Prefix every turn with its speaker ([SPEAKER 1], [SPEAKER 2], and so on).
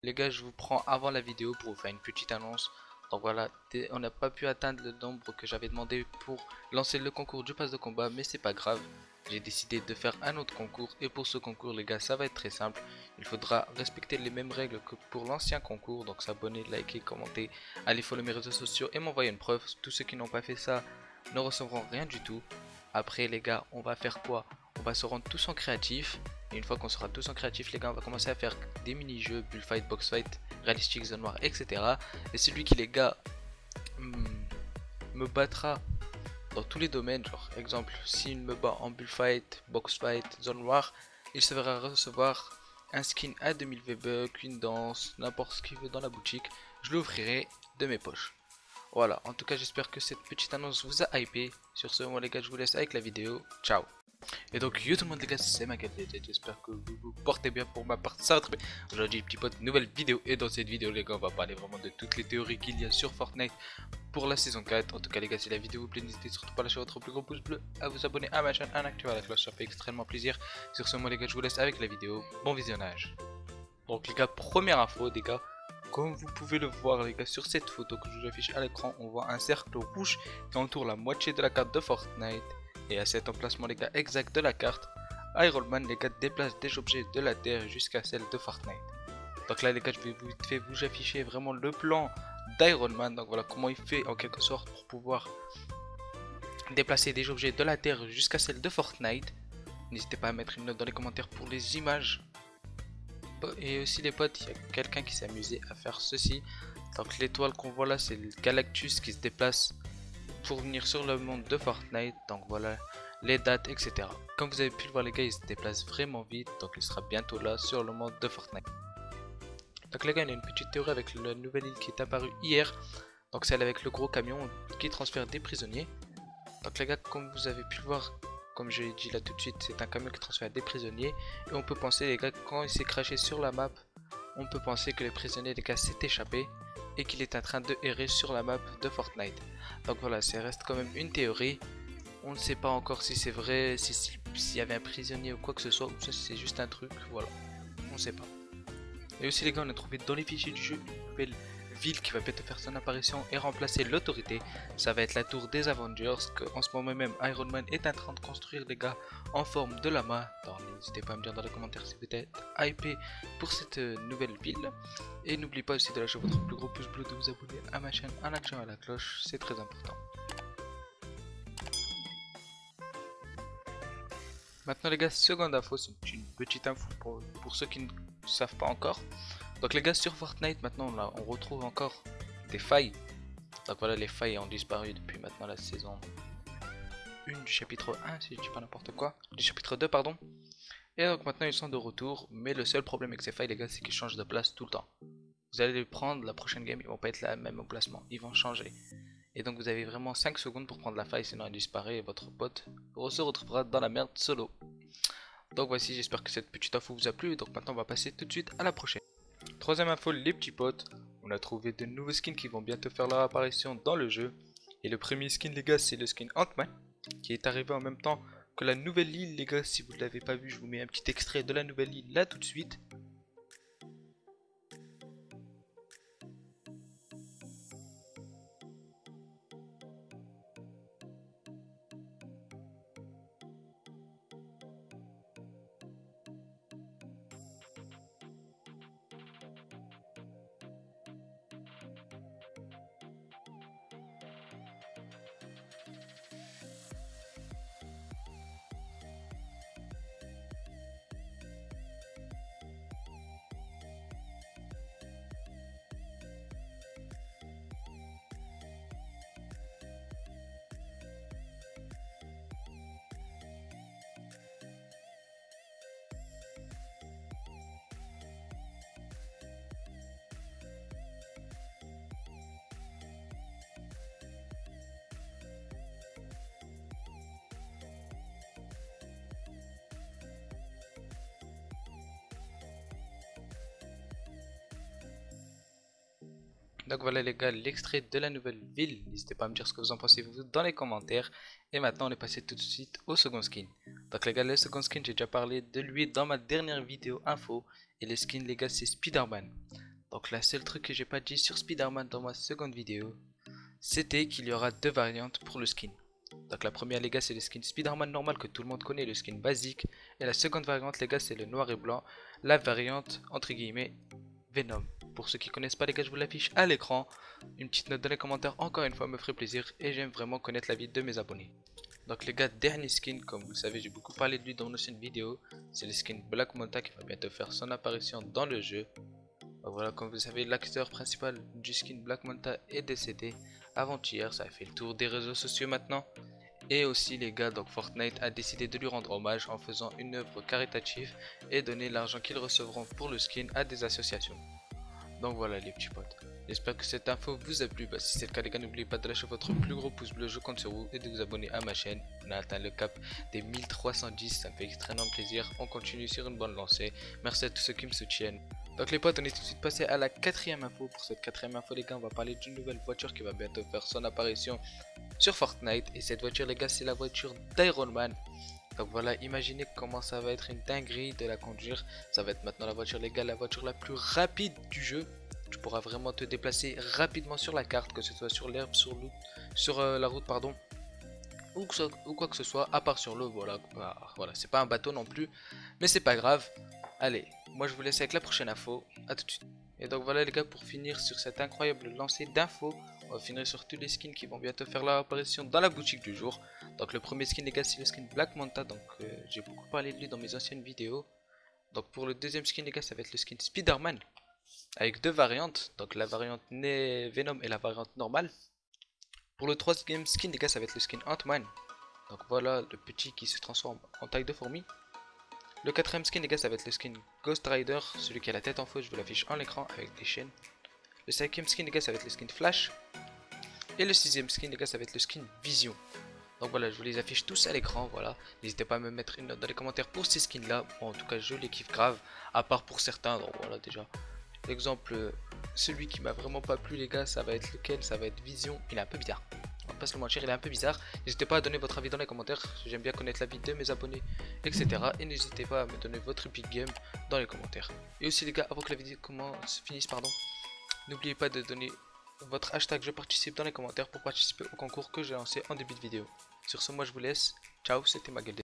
[SPEAKER 1] Les gars, je vous prends avant la vidéo pour vous faire une petite annonce. Donc voilà, on n'a pas pu atteindre le nombre que j'avais demandé pour lancer le concours du pass de combat, mais c'est pas grave. J'ai décidé de faire un autre concours et pour ce concours les gars, ça va être très simple. Il faudra respecter les mêmes règles que pour l'ancien concours, donc s'abonner, liker, commenter, aller follow mes réseaux sociaux et m'envoyer une preuve. Tous ceux qui n'ont pas fait ça ne recevront rien du tout. Après les gars, on va faire quoi? On va se rendre tous en créatif. Et une fois qu'on sera tous en créatif les gars, on va commencer à faire des mini-jeux, bullfight, boxfight, realistic, zone noire, etc. Et celui qui les gars me battra dans tous les domaines, genre exemple, s'il me bat en bullfight, boxfight, zone noire, il se verra recevoir un skin à 2000 V-Bucks, une danse, n'importe ce qu'il veut dans la boutique, je l'ouvrirai de mes poches. Voilà, en tout cas j'espère que cette petite annonce vous a hypé. Sur ce, moi les gars, je vous laisse avec la vidéo. Ciao. Et donc yo tout le monde les gars, c'est Magalette, j'espère que vous vous portez bien. Pour ma part ça va très bien. Aujourd'hui petit pote, nouvelle vidéo, et dans cette vidéo les gars on va parler vraiment de toutes les théories qu'il y a sur Fortnite pour la saison 4. En tout cas les gars, si la vidéo vous plaît, n'hésitez surtout pas à lâcher votre plus gros pouce bleu, à vous abonner à ma chaîne, à activer la cloche, ça fait extrêmement plaisir. Sur ce moi les gars, je vous laisse avec la vidéo, bon visionnage. Donc les gars, première info les gars, comme vous pouvez le voir les gars sur cette photo que je vous affiche à l'écran, on voit un cercle rouge qui entoure la moitié de la carte de Fortnite. Et à cet emplacement les gars exact de la carte, Iron Man les gars déplace des objets de la terre jusqu'à celle de Fortnite. Donc là les gars, je vais vite fait vous afficher vraiment le plan d'Iron Man. Donc voilà comment il fait en quelque sorte pour pouvoir déplacer des objets de la terre jusqu'à celle de Fortnite. N'hésitez pas à mettre une note dans les commentaires pour les images. Et aussi les potes, il y a quelqu'un qui s'est amusé à faire ceci. Donc l'étoile qu'on voit là, c'est le Galactus qui se déplace pour venir sur le monde de Fortnite. Donc voilà les dates, etc. Comme vous avez pu le voir les gars, il se déplace vraiment vite. Donc il sera bientôt là sur le monde de Fortnite. Donc les gars, il y a une petite théorie avec la nouvelle île qui est apparue hier. Donc celle avec le gros camion qui transfère des prisonniers. Donc les gars, comme vous avez pu le voir, comme je l'ai dit là tout de suite, c'est un camion qui transfère des prisonniers. Et on peut penser les gars, quand il s'est craché sur la map, on peut penser que le prisonnier les gars s'est échappé et qu'il est en train de errer sur la map de Fortnite. Donc voilà, ça reste quand même une théorie. On ne sait pas encore si c'est vrai, s'il y avait un prisonnier ou quoi que ce soit, ou ça c'est juste un truc, voilà, on ne sait pas. Et aussi les gars, on a trouvé dans les fichiers du jeu une nouvelle ville qui va bientôt faire son apparition et remplacer l'autorité. Ça va être la tour des Avengers, que en ce moment même Iron Man est en train de construire les gars en forme de lama. Alors n'hésitez pas à me dire dans les commentaires si vous êtes hypé pour cette nouvelle ville. Et n'oubliez pas aussi de lâcher votre plus gros pouce bleu, de vous abonner à ma chaîne en activant la cloche, c'est très important. Maintenant les gars, seconde info, c'est une petite info pour ceux qui ne savent pas encore. Donc les gars, sur Fortnite maintenant là, on retrouve encore des failles. Donc voilà, les failles ont disparu depuis maintenant la saison 1 du chapitre 1 si je dis pas n'importe quoi. Du chapitre 2 pardon. Et donc maintenant ils sont de retour, mais le seul problème avec ces failles les gars, c'est qu'ils changent de place tout le temps. Vous allez les prendre, la prochaine game ils vont pas être là même emplacement, ils vont changer. Et donc vous avez vraiment 5 secondes pour prendre la faille, sinon elle disparaît et votre pote se retrouvera dans la merde solo. Donc voici, j'espère que cette petite info vous a plu. Donc maintenant on va passer tout de suite à la prochaine. Troisième info les petits potes, on a trouvé de nouveaux skins qui vont bientôt faire leur apparition dans le jeu. Et le premier skin les gars, c'est le skin Ant-Man qui est arrivé en même temps que la nouvelle île les gars. Si vous ne l'avez pas vu, je vous mets un petit extrait de la nouvelle île là tout de suite. Donc voilà les gars, l'extrait de la nouvelle ville. N'hésitez pas à me dire ce que vous en pensez vous dans les commentaires. Et maintenant on est passé tout de suite au second skin. Donc les gars, le second skin, j'ai déjà parlé de lui dans ma dernière vidéo info. Et le skin les gars, c'est Spider-Man. Donc la seule truc que j'ai pas dit sur Spider-Man dans ma seconde vidéo, c'était qu'il y aura deux variantes pour le skin. Donc la première les gars c'est le skin Spider-Man normal que tout le monde connaît, le skin basique. Et la seconde variante les gars c'est le noir et blanc, la variante entre guillemets Venom. Pour ceux qui connaissent pas les gars je vous l'affiche à l'écran. Une petite note dans les commentaires encore une fois me ferait plaisir et j'aime vraiment connaître l'avis de mes abonnés. Donc les gars, dernier skin, comme vous le savez j'ai beaucoup parlé de lui dans mon ancienne vidéo, c'est le skin Black Manta qui va bientôt faire son apparition dans le jeu. Donc voilà, comme vous savez, l'acteur principal du skin Black Manta est décédé avant-hier, ça a fait le tour des réseaux sociaux maintenant. Et aussi les gars, donc Fortnite a décidé de lui rendre hommage en faisant une œuvre caritative et donner l'argent qu'ils recevront pour le skin à des associations. Donc voilà les petits potes, j'espère que cette info vous a plu. Si c'est le cas les gars, n'oubliez pas de lâcher votre plus gros pouce bleu, je compte sur vous, et de vous abonner à ma chaîne. On a atteint le cap des 1310, ça me fait extrêmement plaisir, on continue sur une bonne lancée. Merci à tous ceux qui me soutiennent. Donc les potes, on est tout de suite passé à la quatrième info. Pour cette quatrième info les gars, on va parler d'une nouvelle voiture qui va bientôt faire son apparition sur Fortnite. Et cette voiture les gars, c'est la voiture d'Iron Man. Donc voilà, imaginez comment ça va être une dinguerie de la conduire. Ça va être maintenant la voiture les gars, la voiture la plus rapide du jeu. Tu pourras vraiment te déplacer rapidement sur la carte, que ce soit sur l'herbe, sur la route pardon, ou quoi que ce soit, à part sur l'eau. Voilà, voilà, c'est pas un bateau non plus, mais c'est pas grave. Allez, moi je vous laisse avec la prochaine info. À tout de suite. Et donc voilà les gars, pour finir sur cette incroyable lancée d'infos, on va finir sur tous les skins qui vont bientôt faire leur apparition dans la boutique du jour. Donc le premier skin les gars, c'est le skin Black Manta. Donc j'ai beaucoup parlé de lui dans mes anciennes vidéos. Donc pour le deuxième skin les gars, ça va être le skin Spider-Man avec deux variantes, donc la variante Venom et la variante normale. Pour le troisième skin les gars, ça va être le skin Ant-Man. Donc voilà le petit qui se transforme en taille de fourmi. Le quatrième skin les gars, ça va être le skin Ghost Rider, celui qui a la tête en feu, je vous l'affiche en l'écran avec des chaînes. Le cinquième skin les gars, ça va être le skin Flash. Et le sixième skin les gars, ça va être le skin Vision. Donc voilà, je vous les affiche tous à l'écran, voilà. N'hésitez pas à me mettre une note dans les commentaires pour ces skins là. Bon, en tout cas je les kiffe grave, à part pour certains, donc voilà déjà. Exemple, celui qui m'a vraiment pas plu les gars, ça va être lequel? Ça va être Vision, il est un peu bizarre. On va pas se le mentir, il est un peu bizarre. N'hésitez pas à donner votre avis dans les commentaires, j'aime bien connaître l'avis de mes abonnés, etc. Et n'hésitez pas à me donner votre Epic Game dans les commentaires. Et aussi les gars, avant que la vidéo finisse, pardon, n'oubliez pas de donner votre hashtag je participe dans les commentaires pour participer au concours que j'ai lancé en début de vidéo. Sur ce, moi je vous laisse, ciao, c'était Maguel.